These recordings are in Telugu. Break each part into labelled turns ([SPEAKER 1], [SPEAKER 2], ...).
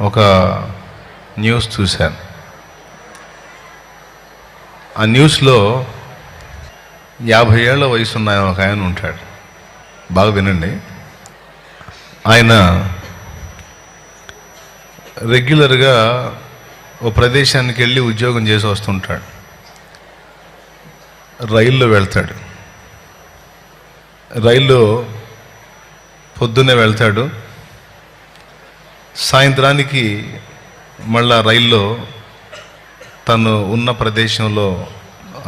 [SPEAKER 1] ఒక న్యూస్ చూశాను. ఆ న్యూస్లో 50 ఏళ్ల వయసున్న ఒక ఆయన ఉంటాడు. బాగా వినండి. ఆయన రెగ్యులర్గా ఓ ప్రదేశానికి వెళ్ళి ఉద్యోగం చేసి వస్తుంటాడు. రైల్లో వెళ్తాడు. రైల్లో పొద్దున్నే వెళ్తాడు, సాయంత్రానికి మళ్ళా రైల్లో తను ఉన్న ప్రదేశంలో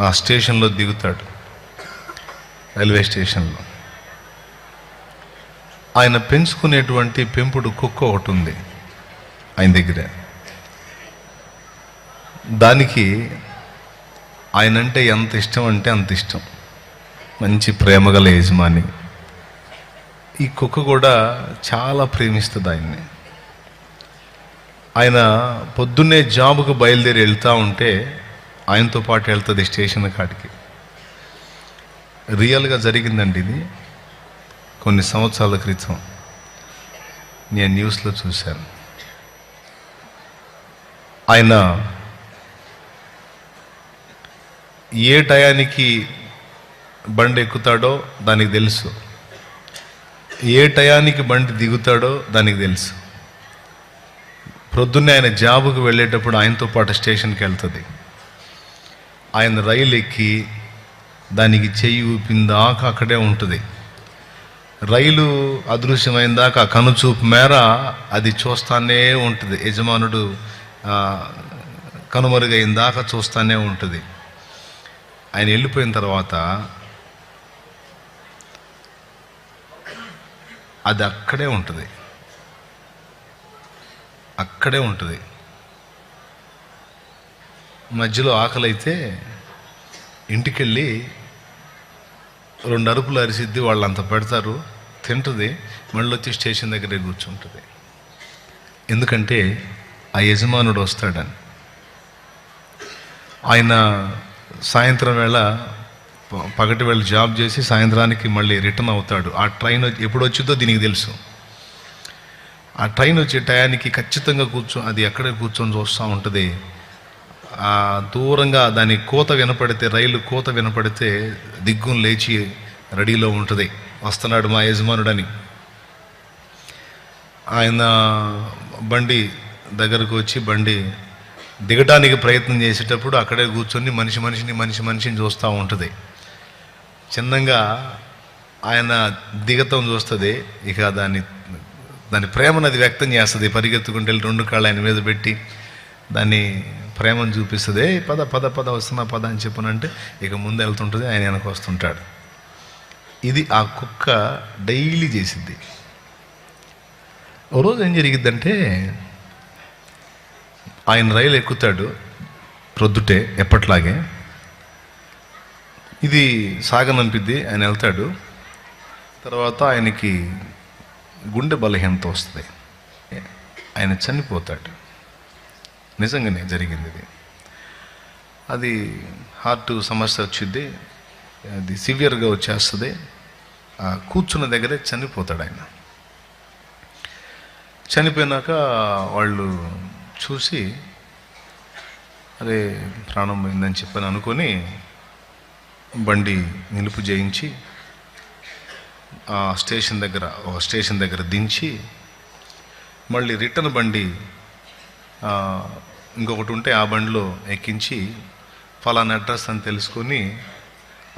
[SPEAKER 1] ఆ స్టేషన్లో దిగుతాడు, రైల్వే స్టేషన్లో. ఆయన పెంచుకునేటువంటి పెంపుడు కుక్క ఒకటి ఉంది ఆయన దగ్గర. దానికి ఆయనంటే ఎంత ఇష్టం అంటే అంత ఇష్టం. మంచి ప్రేమగల యజమాని. ఈ కుక్క కూడా చాలా ప్రేమిస్తుంది ఆయన్ని. ఆయన పొద్దున్నే జాబుకు బయలుదేరి వెళ్తూ ఉంటే ఆయనతో పాటు వెళ్తుంది స్టేషన్ కాడికి. రియల్గా జరిగిందండి ఇది. కొన్ని సంవత్సరాల క్రితం నేను న్యూస్లో చూశాను. ఆయన ఏ టయానికి బండి ఎక్కుతాడో దానికి తెలుసు, ఏ టయానికి బండి దిగుతాడో దానికి తెలుసు. ప్రొద్దున్నే ఆయన జాబుకు వెళ్ళేటప్పుడు ఆయనతో పాటు స్టేషన్కి వెళ్తుంది. ఆయన రైలు ఎక్కి దానికి చెయ్యి ఊపిందాకా అక్కడే ఉంటుంది. రైలు అదృశ్యమైన దాకా కనుచూపు మేర అది చూస్తానే ఉంటుంది. యజమానుడు కనుమరుగైన దాకా చూస్తానే ఉంటుంది. ఆయన వెళ్ళిపోయిన తర్వాత అది అక్కడే ఉంటుంది, అక్కడే ఉంటుంది. మధ్యలో ఆకలి అయితే ఇంటికెళ్ళి 2 అరుపులు అరిసిద్ది, వాళ్ళంత పెడతారు, తింటుంది, మళ్ళీ వచ్చి స్టేషన్ దగ్గరే కూర్చుంటుంది. ఎందుకంటే ఆ యజమానుడు వస్తాడని. ఆయన సాయంత్రం వేళ పగటి వేళ జాబ్ చేసి సాయంత్రానికి మళ్ళీ రిటర్న్ అవుతాడు. ఆ ట్రైన్ ఎప్పుడు వచ్చిందో దీనికి తెలుసు. ఆ ట్రైన్ వచ్చే టయానికి ఖచ్చితంగా అది ఎక్కడే కూర్చొని చూస్తూ ఉంటుంది. దూరంగా దాని కోత వినపడితే, రైలు కోత వినపడితే దిగ్గును లేచి రెడీలో ఉంటుంది, వస్తున్నాడు మా యజమానుడని. ఆయన బండి దగ్గరకు వచ్చి బండి దిగటానికి ప్రయత్నం చేసేటప్పుడు అక్కడే కూర్చొని మనిషిని చూస్తూ ఉంటుంది. చిన్నగా ఆయన దిగతం చూస్తుంది. ఇక దాని ప్రేమను అది వ్యక్తం చేస్తుంది. పరిగెత్తుకుంటూ వెళ్ళి 2 కాళ్ళు ఆయన మీద పెట్టి దాన్ని ప్రేమను చూపిస్తుంది. పద పద పద వస్తున్నా పద అని చెప్పనంటే ఇక ముందు వెళ్తుంటుంది, ఆయన వెనక వస్తుంటాడు. ఇది ఆ కుక్క డైలీ చేసిద్ది. ఓ రోజు ఏం జరిగిద్దంటే, ఆయన రైలు ఎక్కుతాడు ప్రొద్దుటే ఎప్పట్లాగే. ఇది సాగనంపిద్ది, ఆయన వెళ్తాడు. తర్వాత ఆయనకి గుండె బలహీనత వస్తుంది, ఆయన చనిపోతాడు. నిజంగానే జరిగింది ఇది. అది హార్ట్ సమస్య వచ్చింది, అది సివియర్గా వచ్చేస్తుంది. కూర్చున్న దగ్గరే చనిపోతాడు ఆయన. చనిపోయినాక వాళ్ళు చూసి అరే ప్రాణం పోయిందని చెప్పని అనుకొని బండి నిలుపు చేయించి ఒక స్టేషన్ దగ్గర దించి మళ్ళీ రిటర్న్ బండి ఇంకొకటి ఉంటే ఆ బండిలో ఎక్కించి ఫలానా అడ్రస్ అని తెలుసుకొని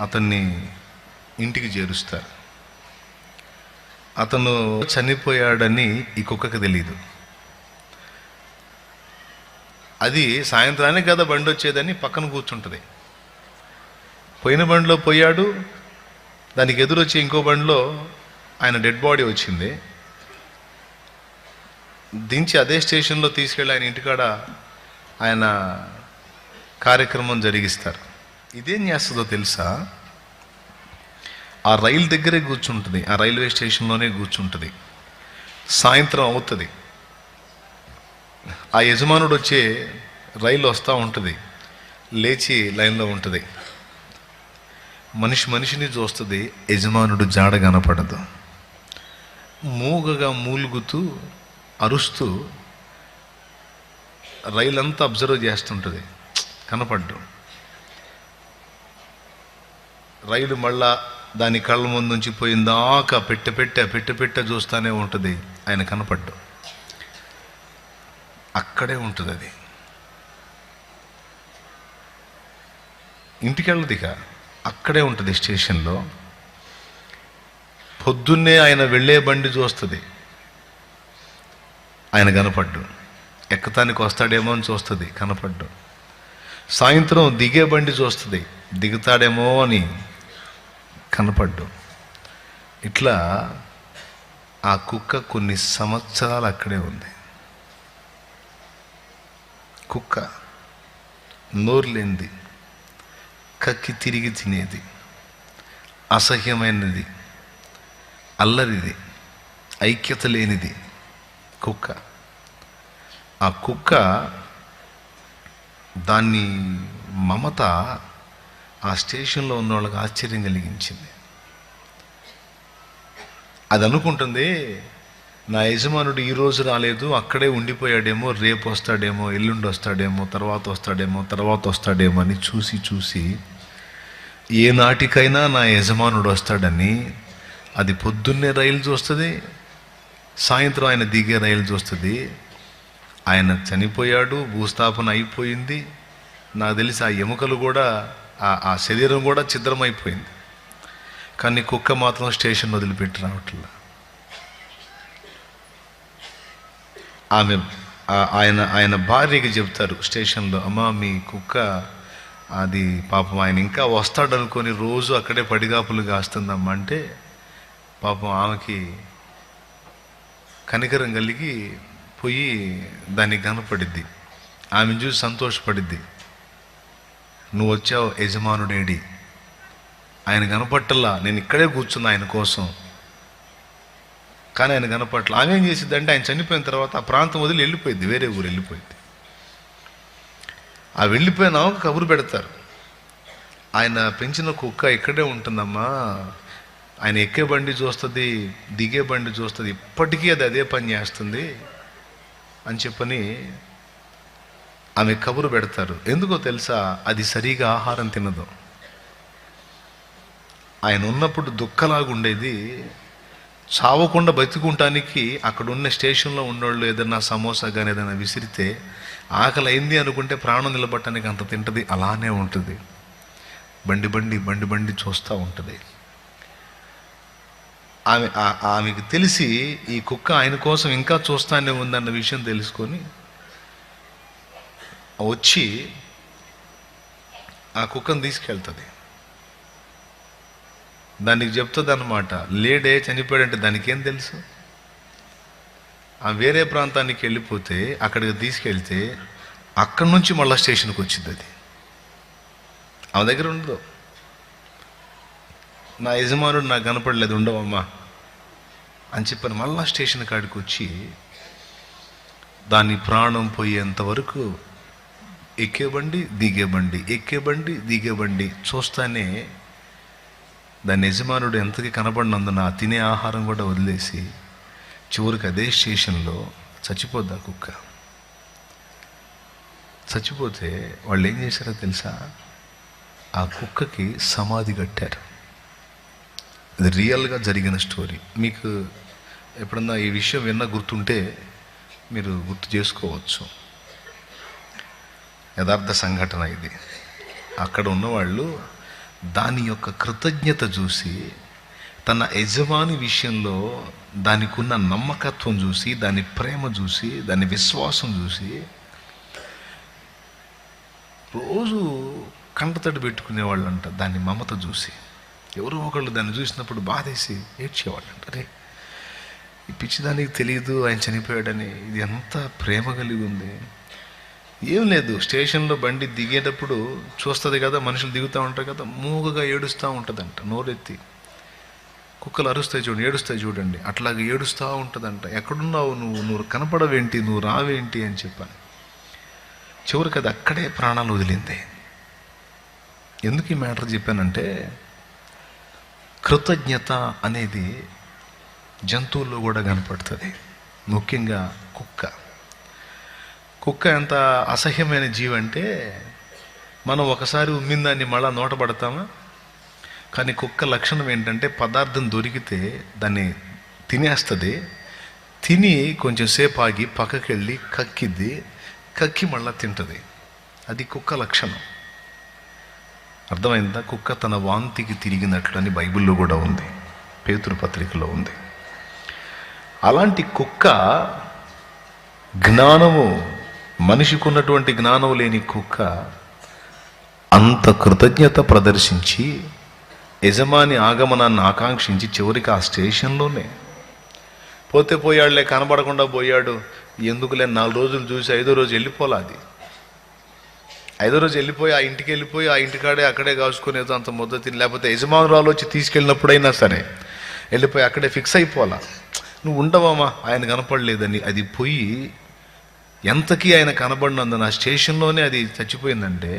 [SPEAKER 1] అతన్ని ఇంటికి చేరుస్తారు. అతను చనిపోయాడని ఈ కుక్కకి తెలియదు. అది సాయంత్రానికి కదా బండి వచ్చేదని పక్కన కూర్చుంటుంది. పోయిన బండిలో పోయాడు, దానికి ఎదురొచ్చి ఇంకో బండిలో ఆయన డెడ్ బాడీ వచ్చింది. దించి అదే స్టేషన్లో తీసుకెళ్ళి ఆయన ఇంటికాడ ఆయన కార్యక్రమం జరిగిస్తారు. ఇదేం చేస్తుందో తెలుసా? ఆ రైలు దగ్గరే కూర్చుంటుంది, ఆ రైల్వే స్టేషన్లోనే కూర్చుంటుంది. సాయంత్రం అవుతుంది, ఆ యజమానుడు వచ్చే రైలు వస్తూ ఉంటుంది, లేచి లైన్లో ఉంటుంది. మనిషిని చూస్తుంది, యజమానుడు జాడ కనపడదు. మూగగా మూలుగుతూ అరుస్తూ రైలు అంతా అబ్జర్వ్ చేస్తుంటుంది, కనపడ్డు. రైలు మళ్ళా దాని కళ్ళ ముందు నుంచి పోయిందాకా పెట్టె చూస్తూనే ఉంటుంది, ఆయన కనపడ్డు. అక్కడే ఉంటుంది అది, ఇంటికి వెళ్ళదిక, అక్కడే ఉంటుంది స్టేషన్లో. పొద్దున్నే ఆయన వెళ్ళే బండి చూస్తుంది, ఆయన కనపడ్డు. ఎక్కతానికి వస్తాడేమో అని చూస్తుంది, కనపడ్డు. సాయంత్రం దిగే బండి చూస్తుంది, దిగుతాడేమో అని కనపడ్డు. ఇట్లా ఆ కుక్క కొన్ని సంవత్సరాలు అక్కడే ఉంది. కుక్క నోరు లేనిది, కక్కి తిరిగి తినేది, అసహ్యమైనది, అల్లరిది, ఐక్యత లేనిది కుక్క. ఆ కుక్క దాన్ని మమత ఆ స్టేషన్లో ఉన్న వాళ్ళకి ఆశ్చర్యం కలిగించింది. అది అనుకుంటుంది, నా యజమానుడు ఈరోజు రాలేదు, అక్కడే ఉండిపోయాడేమో, రేపు వస్తాడేమో, ఎల్లుండి వస్తాడేమో, తర్వాత వస్తాడేమో అని చూసి ఏ నాటికైనా నా యజమానుడు వస్తాడని అది పొద్దున్నే రైలు చూస్తుంది, సాయంత్రం ఆయన దిగే రైలు చూస్తుంది. ఆయన చనిపోయాడు, భూస్థాపన అయిపోయింది, నాకు తెలిసి ఆ ఎముకలు కూడా ఆ శరీరం కూడా ఛిద్రమైపోయింది. కానీ కుక్క మాత్రం స్టేషన్ వదిలిపెట్టి రావట్లా. ఆయన భార్యకి చెప్తారు స్టేషన్లో, అమ్మా మీ కుక్క అది పాపం ఆయన ఇంకా వస్తాడనుకొని రోజు అక్కడే పడిగాపులు కాస్తుందమ్మా అంటే, పాపం ఆమెకి కనికరం కలిగి పోయి దానికి కనపడిద్ది, ఆమెను చూసి సంతోషపడిద్ది. నువ్వు వచ్చావు యజమానుడేడి, ఆయన కనపట్టల్లా, నేను ఇక్కడే కూర్చున్నా ఆయన కోసం, కానీ ఆయన కనపట్ల. ఆమె ఏం చేసిద్ది అంటే, ఆయన చనిపోయిన తర్వాత ఆ ప్రాంతం వదిలి వెళ్ళిపోయింది, వేరే ఊరు వెళ్ళిపోయింది. ఆ వెళ్ళిపోయిన కబురు పెడతారు, ఆయన పెంచిన కుక్క ఇక్కడే ఉంటుందమ్మా, ఆయన ఎక్కే బండి చూస్తుంది, దిగే బండి చూస్తుంది, ఇప్పటికీ అది అదే పని చేస్తుంది అని చెప్పని ఆమె కబురు పెడతారు. ఎందుకో తెలుసా, అది సరిగా ఆహారం తినదు. ఆయన ఉన్నప్పుడు దుఃఖలాగుండేది, చావకుండా బతుకుంటానికి అక్కడ ఉన్న స్టేషన్లో ఉన్నోళ్ళు ఏదైనా సమోసా కానీ ఏదైనా విసిరితే ఆకలి అయింది అనుకుంటే ప్రాణం నిలబట్టడానికి అంత తింటుంది. అలానే ఉంటుంది, బండి చూస్తూ ఉంటుంది. ఆమెకు తెలిసి ఈ కుక్క ఆయన కోసం ఇంకా చూస్తానే ఉందన్న విషయం తెలుసుకొని వచ్చి ఆ కుక్కను తీసుకెళ్తుంది. దానికి చెప్తుంది అన్నమాట, లేడే చనిపోయాడంటే దానికి ఏం తెలుసు. ఆ వేరే ప్రాంతానికి వెళ్ళిపోతే అక్కడికి తీసుకెళ్తే అక్కడి నుంచి మళ్ళీ స్టేషన్కి వచ్చింది. అది ఆమె దగ్గర ఉండదు. నా యజమానుడు నాకు కనపడలేదు, ఉండవమ్మా అని చెప్పని మళ్ళా స్టేషన్ కాడికి వచ్చి దాని ప్రాణం పోయేంత వరకు ఎక్కే బండి దిగే బండి చూస్తానే దాని యజమానుడు ఎంతకి కనపడినందున తినే ఆహారం కూడా వదిలేసి చివరికి అదే స్టేషన్లో చచ్చిపోద్ది ఆ కుక్క. చచ్చిపోతే వాళ్ళు ఏం చేశారో తెలుసా, ఆ కుక్కకి సమాధి కట్టారు. ఇది రియల్గా జరిగిన స్టోరీ. మీకు ఎప్పుడన్నా ఈ విషయం విన్నా గుర్తుంటే మీరు గుర్తు చేసుకోవచ్చు. యథార్థ సంఘటన ఇది. అక్కడ ఉన్నవాళ్ళు దాని యొక్క కృతజ్ఞత చూసి, తన యజమాని విషయంలో దానికి ఉన్న నమ్మకత్వం చూసి, దాని ప్రేమ చూసి, దాని విశ్వాసం చూసి రోజు కంటతడి పెట్టుకునేవాళ్ళంట. దాని మమత చూసి ఎవరో ఒకళ్ళు దాన్ని చూసినప్పుడు బాధేసి ఏడ్చేవాళ్ళంట. అరే ఈ పిచ్చిదానికి తెలియదు ఆయన చనిపోయాడని, ఇది ఎంత ప్రేమ కలిగి ఉంది. ఏం లేదు, స్టేషన్లో బండి దిగేటప్పుడు చూస్తుంది కదా, మనుషులు దిగుతూ ఉంటారు కదా, మూగగా ఏడుస్తూ ఉంటుందంట, నోరెత్తి. కుక్కలు అరుస్తాయి చూడండి, ఏడుస్తాయి చూడండి, అట్లాగే ఏడుస్తూ ఉంటుందంట. ఎక్కడున్నావు నువ్వు కనపడవేంటి, నువ్వు రావేంటి అని చెప్పాను. చివరికి అది అక్కడే ప్రాణాలు వదిలింది. ఎందుకు ఈ మ్యాటర్ చెప్పానంటే, కృతజ్ఞత అనేది జంతువుల్లో కూడా కనపడుతుంది, ముఖ్యంగా కుక్క. కుక్క ఎంత అసహ్యమైన జీవి అంటే, మనం ఒకసారి ఉమ్మిందాన్ని మళ్ళా నోట పడతామా? కానీ కుక్క లక్షణం ఏంటంటే, పదార్థం దొరికితే దాన్ని తినేస్తుంది, తిని కొంచెం సేపు ఆగి పక్కకి వెళ్ళి కక్కిద్ది, కక్కి మళ్ళా తింటుంది. అది కుక్క లక్షణం. అర్థమైందా? కుక్క తన వాంతికి తిరిగినట్లు అని బైబిల్లో కూడా ఉంది, పేతురు పత్రికలో ఉంది. అలాంటి కుక్క జ్ఞానము, మనిషికి ఉన్నటువంటి జ్ఞానం లేని కుక్క అంత కృతజ్ఞత ప్రదర్శించి యజమాని ఆగమనాన్ని ఆకాంక్షించి చివరికి ఆ స్టేషన్లోనే పోతే పోయాడులే, కనబడకుండా పోయాడు, ఎందుకులే 4 రోజులు చూసి 5వ రోజు వెళ్ళిపోలే. అది 5వ రోజు వెళ్ళిపోయి ఆ ఇంటికి వెళ్ళిపోయి ఆ ఇంటికాడే అక్కడే కాసుకునేదో అంత ముద్ద తిని, లేకపోతే యజమానురాలు వచ్చి తీసుకెళ్ళినప్పుడైనా సరే వెళ్ళిపోయి అక్కడే ఫిక్స్ అయిపోవాలా, నువ్వు ఉండవామా ఆయన కనపడలేదని. అది పోయి ఎంతకీ ఆయన కనబడినందున ఆ స్టేషన్లోనే అది చచ్చిపోయిందంటే,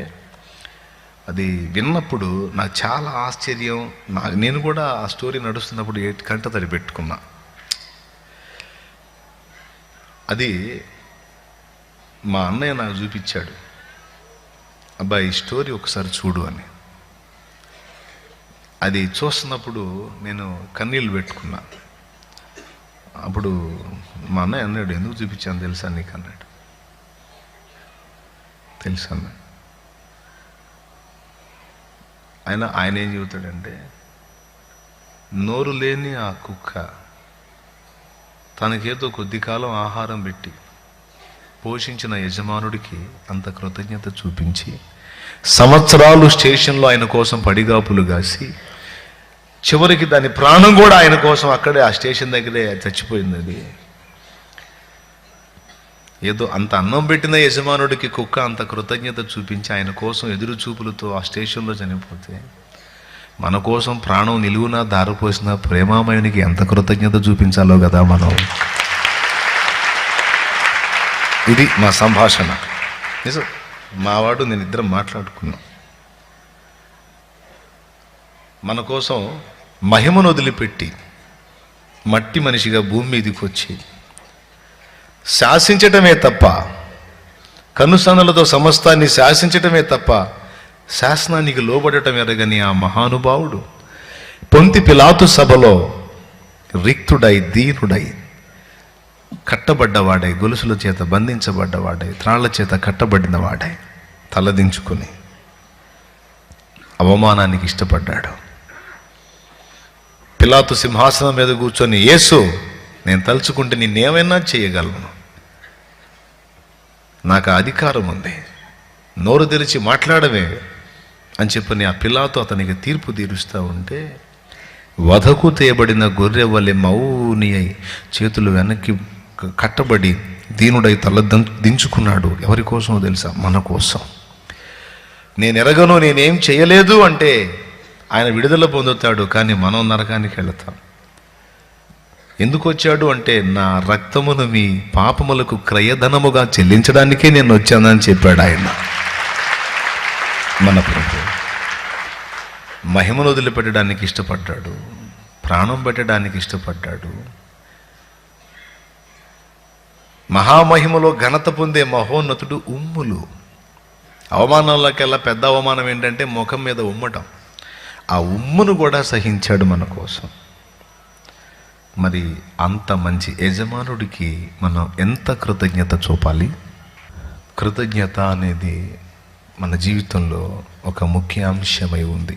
[SPEAKER 1] అది విన్నప్పుడు నాకు చాలా ఆశ్చర్యం. నేను కూడా ఆ స్టోరీ నడుస్తున్నప్పుడు కంట తడి పెట్టుకున్నా. అది మా అన్నయ్య నాకు చూపించాడు, అబ్బాయి ఈ స్టోరీ ఒకసారి చూడు అని. అది చూస్తున్నప్పుడు నేను కన్నీళ్ళు పెట్టుకున్నా. అప్పుడు మా అన్నయ్య అన్నాడు, ఎందుకు చూపించాను తెలుసా నీకు అన్నాడు. తెలుసా అన్న. ఆయన ఏం చెబుతాడంటే, నోరు లేని ఆ కుక్క తనకేదో కొద్ది కాలం ఆహారం పెట్టి పోషించిన యజమానుడికి అంత కృతజ్ఞత చూపించి సంవత్సరాలు స్టేషన్లో ఆయన కోసం పడిగాపులు కాసి చివరికి దాని ప్రాణం కూడా ఆయన కోసం అక్కడే ఆ స్టేషన్ దగ్గరే చచ్చిపోయింది. అది ఏదో అంత అన్నం పెట్టిన యజమానుడికి కుక్క అంత కృతజ్ఞత చూపించి ఆయన కోసం ఎదురు చూపులతో ఆ స్టేషన్లో చనిపోతే, మన కోసం ప్రాణం నిలువునా దారిపోసిన ప్రేమామయునికి ఎంత కృతజ్ఞత చూపించాలో కదా మనం. ఇది మా సంభాషణ. నిజం, మావాడు నేను ఇద్దరం మాట్లాడుకున్నాం. మన కోసం మహిమను వదిలిపెట్టి మట్టి మనిషిగా భూమి మీదకి వచ్చి శాసించటమే తప్ప, కనుసన్నలతో సమస్తాన్ని శాసించటమే తప్ప శాసనానికి లోబడటం ఎరగని ఆ మహానుభావుడు పొంతి పిలాతు సభలో రిక్తుడై, దీనుడై, కట్టబడ్డవాడై, గొలుసుల చేత బంధించబడ్డవాడై, త్రాళ్ల చేత కట్టబడిన వాడై తలదించుకుని అవమానానికి ఇష్టపడ్డాడు. పిలాతు సింహాసనం మీద కూర్చొని, యేసు నేను తలుచుకుంటే నిన్నేమైనా చేయగలను, నాకు ఆ అధికారం ఉంది, నోరు తెరిచి మాట్లాడమే అని చెప్పని ఆ పిలాతు అతనికి తీర్పు తీరుస్తూ ఉంటే, వధకు తేయబడిన గొర్రె వలె మౌని అయి చేతులు వెనక్కి కట్టబడి దీనుడై తల దించుకున్నాడు. ఎవరి కోసమో తెలుసా? మన కోసం. నేను ఎరగను, నేనేం చేయలేదు అంటే ఆయన విడుదల పొందుతాడు, కానీ మనం నరకానికి వెళతాం. ఎందుకు వచ్చాడు అంటే, నా రక్తమును మీ పాపములకు క్రయధనముగా చెల్లించడానికే నేను వచ్చానని చెప్పాడు ఆయన. మన ప్రభు మహిమను వదిలిపెట్టడానికి ఇష్టపడ్డాడు, ప్రాణం పెట్టడానికి ఇష్టపడ్డాడు. మహామహిమలో ఘనత పొందే మహోన్నతుడు ఉమ్ములు. అవమానాలకెల్లా పెద్ద అవమానం ఏంటంటే ముఖం మీద ఉమ్మటం. ఆ ఉమ్మును కూడా సహించాడు మన కోసం. మరి అంత మంచి యజమానుడికి మనం ఎంత కృతజ్ఞత చూపాలి? కృతజ్ఞత అనేది మన జీవితంలో ఒక ముఖ్య అంశమై ఉంది.